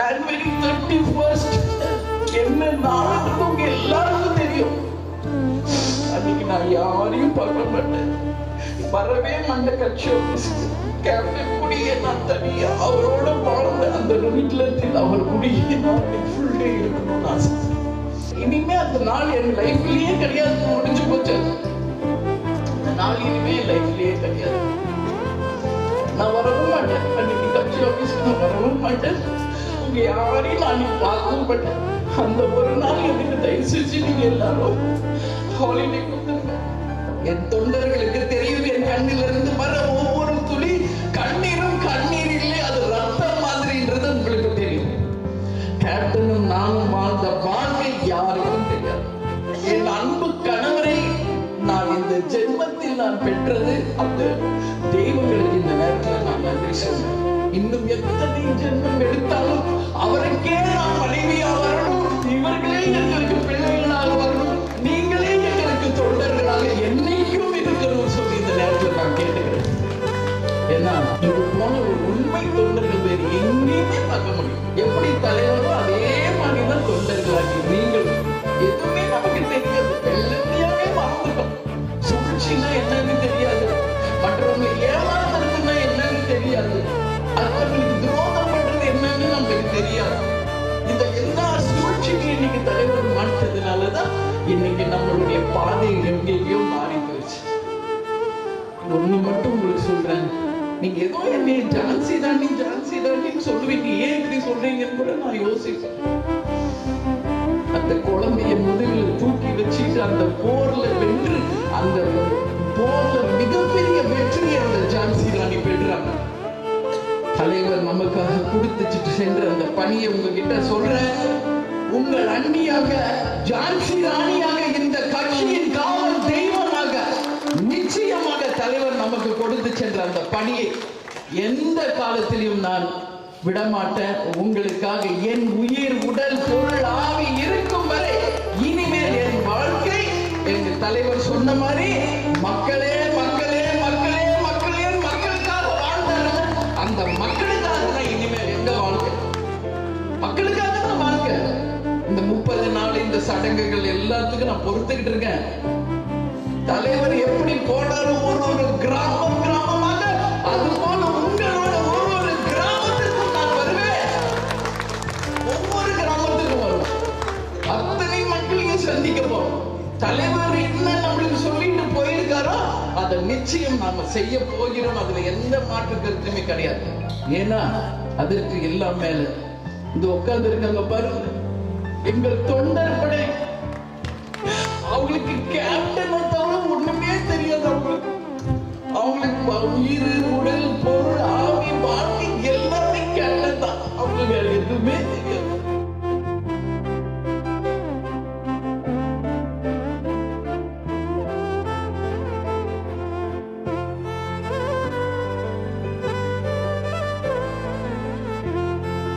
ஜனவரி 31 என்ன நாளுன்னு உங்க எல்லாருக்கும் தெரியும். அன்னைக்கு நான் யாரையும் பார்க்க மாட்டேன், வரவே மாட்ட. கட்சி கேப்டன் குடியே நான் தனியா அவரோட வாழ்ந்த அந்த வீட்டில் அவர் குடியே நான் ஃபுல் டே இருக்கணும்னு ஆசை. இனிமே அந்த நாள் என் லைஃப்லயே கிடையாது, முடிஞ்சு போச்சு. அந்த நாள் இனிமே லைஃப்லயே கிடையாது. நான் வரவும் மாட்டேன், அன்னைக்கு கட்சி ஆபீஸ்க்கு நான் வரவும் மாட்டேன், உங்க யாரையும் நான் பார்க்கவும் மாட்டேன். அந்த ஒரு நாள் எனக்கு தயவு செஞ்சு நீங்க எல்லாரும் ஹாலிடே கொடுத்துருங்க. என் தொண்டர்களுக்கு தெரியும், என் கண்ணிலிருந்து வர ஒவ்வொரு துளி கண்ணீரும் கண்ணீர் இல்லை, அது ரத்தம் மாதிரின்றது உங்களுக்கு தெரியும். கேப்டனும் நானும் வாழ்ந்த வாழ்க்கை யாருக்கும் தெரியாது. என் அன்பு கணவரை நான் இந்த ஜென்மத்தில் நான் பெற்றது அந்த தெய்வங்களுக்கு இந்த நேரத்தில் நான் நன்றி சொல்றேன். இன்னும் எத்தனை ஜென்மம் எடுத்தாலும் அவருக்கே நான் மனைவியா வரணும், இவர்களே எங்களுக்கு பிள்ளைகளாக வரணும், நீங்களே எங்களுக்கு தொண்டர்களாக என்னைக்கும் இருக்கணும் சொல்லி இந்த நேரத்தில் நான் கேட்டுக்கிறேன். ஏன்னா இது போன ஒரு உண்மை தொண்டர்கள் வேறு எங்கேயுமே பார்க்க முடியும். எப்படி தலைவரோ அதே மாதிரிதான் தொண்டர்களாகி நீங்கள் எதுவுமே நமக்கு தெரியாது, எல்லாத்தையுமே மறந்துட்டோம். சூழ்ச்சின்னா என்னன்னு தெரியாது, மற்றவங்க ஏமாத்துறதுன்னா என்னன்னு தெரியாது, அவர்களுக்கு துரோகம் பண்றது என்னன்னு நமக்கு தெரியாது. இந்த எல்லா சூழ்ச்சியும் இன்னைக்கு தலைவர் மாற்றதுனாலதான் இன்னைக்கு நம்மளுடைய பாதை எங்கேயோ மாறி போயிடுச்சு. ஒண்ணு மட்டும் உங்களுக்கு சொல்றேன், நீங்க ஏதோ என்னை ஜான்சி தாண்டின்னு சொல்லுவீங்க, ஏன் இப்படி சொல்றீங்கன்னு கூட நான் யோசிப்பேன். அந்த குழந்தைய முதுகில் தூக்கி வச்சுட்டு அந்த போர்ல வென்று, அந்த போர்ல மிகப்பெரிய வெற்றியை அந்த ஜான்சி ராணி பெற்றாங்க. தலைவர் நமக்காக கொடுத்துட்டு சென்ற அந்த பணியை உங்ககிட்ட சொல்றேன். உங்கள் அண்ணியாக, ஜான்சி ராணியாக, இந்த கட்சியின் காவல் தெய்வமாக நிச்சயமாக தலைவர் நமக்கு கொடுத்து சென்ற அந்த பணியை எந்த காலத்திலும் நான் விடமாட்டேன். உங்களுக்காக என் உயிர், உடல், பொருள், ஆவி இருக்கும் வரை இனிமேல் என் வாழ்க்கை எங்க தலைவர் சொன்ன மாதிரி மக்களே மக்களே மக்களே மக்களே மக்களுக்காக வாழ்ந்தாங்க. அந்த மக்களுக்காக தான் இனிமேல் எங்க வாழ்க்கை, மக்களுக்காக தான் வாழ்க்கை. இந்த 30 நாள் இந்த சடங்குகள் எல்லாத்துக்கும் நான் பொறுத்துக்கிட்டு இருக்கேன். தலைவர் எப்படி போனாரு ஒரு கிராமமாக, அது போல உங்களோட ஒவ்வொரு கிராமத்துக்கும் நான் வருவேன், ஒவ்வொரு கிராமத்துக்கும் வருவேன், அத்தனை மக்களையும் சந்திக்க போறோம். தலைவர் என்ன நம்மளுக்கு சொல்லிட்டு போயிருக்காரோ அதை நிச்சயம் நாம செய்ய போகிறோம். அதுல எந்த மாற்று கருத்துமே கிடையாது. ஏன்னா அதற்கு எல்லாம் மேல இந்த உட்கார்ந்து இருக்காங்க பாருங்க, எங்கள் தொண்டர் படை. அவங்களுக்கு கேப்டனை தவிர ஒண்ணுமே தெரியாது. அவங்களுக்கு உயிர், உடல், பொருள், ஆவி, வாழ்க்கை எல்லாமே கேப்டன் தான். அவங்களுக்கு எதுவுமே